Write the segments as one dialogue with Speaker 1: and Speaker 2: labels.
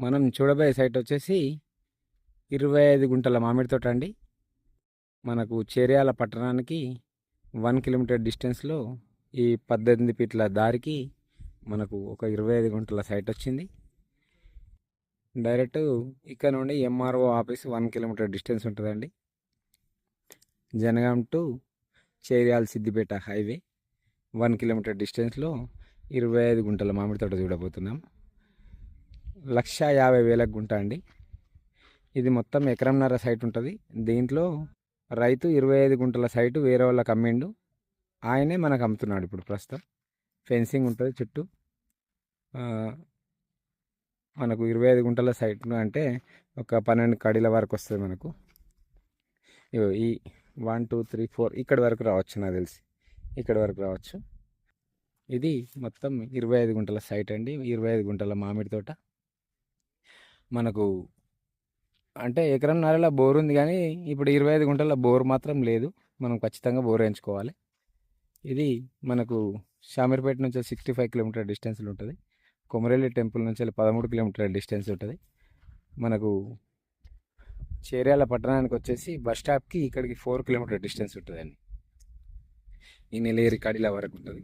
Speaker 1: మనం చూడబోయే సైట్ వచ్చేసి 25 గుంటల మామిడి తోట అండి. మనకు చేర్యాల పట్టణానికి 1 కిలోమీటర్ డిస్టెన్స్లో ఈ 18 ఫీట్ల దారికి మనకు ఒక 25 గుంటల సైట్ వచ్చింది. డైరెక్ట్ ఇక్కడ నుండి ఎంఆర్ఓ ఆఫీస్ 1 కిలోమీటర్ డిస్టెన్స్ ఉంటుందండి. Jangaon to Cheriyal Siddipet highway 1 kilometre డిస్టెన్స్లో 25 గుంటల మామిడి తోట చూడబోతున్నాం. 1,50,000 గుంట అండి. ఇది మొత్తం ఎకరంన్నర సైట్ ఉంటుంది. దీంట్లో రైతు 25 గుంటల సైటు వేరే వాళ్ళకి అమ్మిండు. ఆయనే మనకు అమ్ముతున్నాడు ఇప్పుడు ప్రస్తుతం. ఫెన్సింగ్ ఉంటుంది చుట్టూ. మనకు 25 గుంటల సైట్ అంటే ఒక 12 కడీల వరకు వస్తుంది మనకు. ఈ 1 2 3 4 ఇక్కడి వరకు రావచ్చు, నాకు తెలిసి ఇక్కడి వరకు రావచ్చు. ఇది మొత్తం 25 గుంటల సైట్ అండి. 25 గుంటల మామిడి తోట. మనకు అంటే ఎకరంన్నరలో బోర్ ఉంది, కానీ ఇప్పుడు 25 గుంటల బోర్ మాత్రం లేదు. మనం ఖచ్చితంగా బోర్ వేయించుకోవాలి. ఇది మనకు షామీర్పేట నుంచి 65 కిలోమీటర్ డిస్టెన్స్లో ఉంటుంది. కొమరెల్లి టెంపుల్ నుంచి 13 కిలోమీటర్ డిస్టెన్స్ ఉంటుంది. మనకు చేర్యాల పట్టణానికి వచ్చేసి బస్ స్టాప్కి ఇక్కడికి 4 కిలోమీటర్ డిస్టెన్స్ ఉంటుందండి. ఈ నెలేరి కడిల వరకు ఉంటుంది.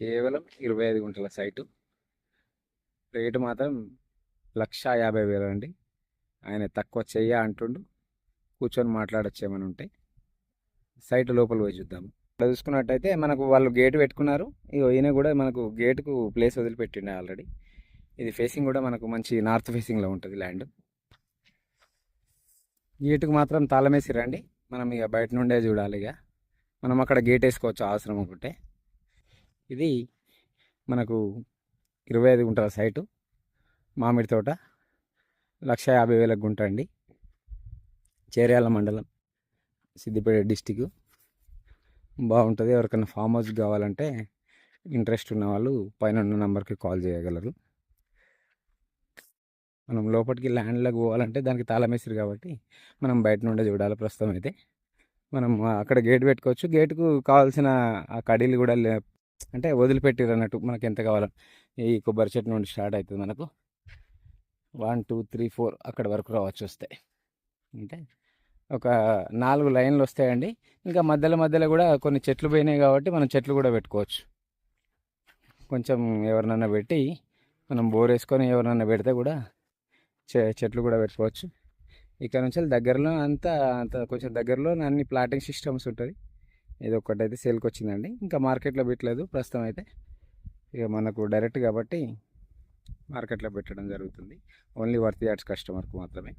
Speaker 1: కేవలం 25 గుంటల సైటు. రేటు మాత్రం 1,50,000 అండి. ఆయన తక్కువ చెయ్య అంటుండు. కూర్చొని మాట్లాడొచ్చేమని ఉంటే సైట్ లోపల పోయి చూద్దాము. ఇక్కడ చూసుకున్నట్టయితే మనకు వాళ్ళు గేట్ పెట్టుకున్నారు. ఈయన కూడా మనకు గేటుకు ప్లేస్ వదిలిపెట్టిండే ఆల్రెడీ. ఇది ఫేసింగ్ కూడా మనకు మంచి నార్త్ ఫేసింగ్లో ఉంటుంది ల్యాండ్. గేటుకు మాత్రం తాళమేసిరండి. మనం ఇక బయట నుండే చూడాలి. ఇక మనం అక్కడ గేట్ వేసుకోవచ్చు అవసరం అనుకుంటే. ఇది మనకు 25 గుంటల సైటు మామిడి తోట. 1,50,000 గుంట అండి. చేర్యాల మండలం, సిద్దిపేట డిస్టిక్. బాగుంటుంది. ఎవరికైనా ఫామ్ హౌస్ కావాలంటే ఇంట్రెస్ట్ ఉన్న వాళ్ళు పైన ఉన్న నెంబర్కి కాల్ చేయగలరు. మనం లోపలికి ల్యాండ్లోకి పోవాలంటే దానికి తాళమేసిరు కాబట్టి మనం బయట నుండే చూడాలి. ప్రస్తుతం అయితే మనం అక్కడ గేట్ పెట్టుకోవచ్చు. గేటుకు కావాల్సిన ఆ కడీలు కూడా అంటే వదిలిపెట్టిరు అన్నట్టు. మనకి ఎంత కావాలో ఈ కొబ్బరి చెట్టు నుండి స్టార్ట్ అవుతుంది. మనకు 1 2 3 4 అక్కడ వరకు రావచ్చు. వస్తాయి అంటే ఒక 4 లైన్లు వస్తాయండి. ఇంకా మధ్యలో మధ్యలో కూడా కొన్ని చెట్లు పోయినాయి కాబట్టి మనం చెట్లు కూడా పెట్టుకోవచ్చు. కొంచెం ఎవరినన్నా పెట్టి మనం బోర్ వేసుకొని ఎవరినన్నా పెడితే కూడా చెట్లు కూడా పెట్టుకోవచ్చు. ఇక్కడ నుంచి దగ్గరలో అంతా కొంచెం దగ్గరలో అన్ని ప్లాటింగ్ సిస్టమ్స్ ఉంటుంది. ఇది ఒక్కటైతే సేల్కి వచ్చిందండి. ఇంకా మార్కెట్లో పెట్టలేదు ప్రస్తుతం అయితే. ఇక మనకు డైరెక్ట్ కాబట్టి మార్కెట్లో పెట్టడం జరుగుతుంది. ఓన్లీ వర్త్ యార్డ్స్ కస్టమర్కి మాత్రమే.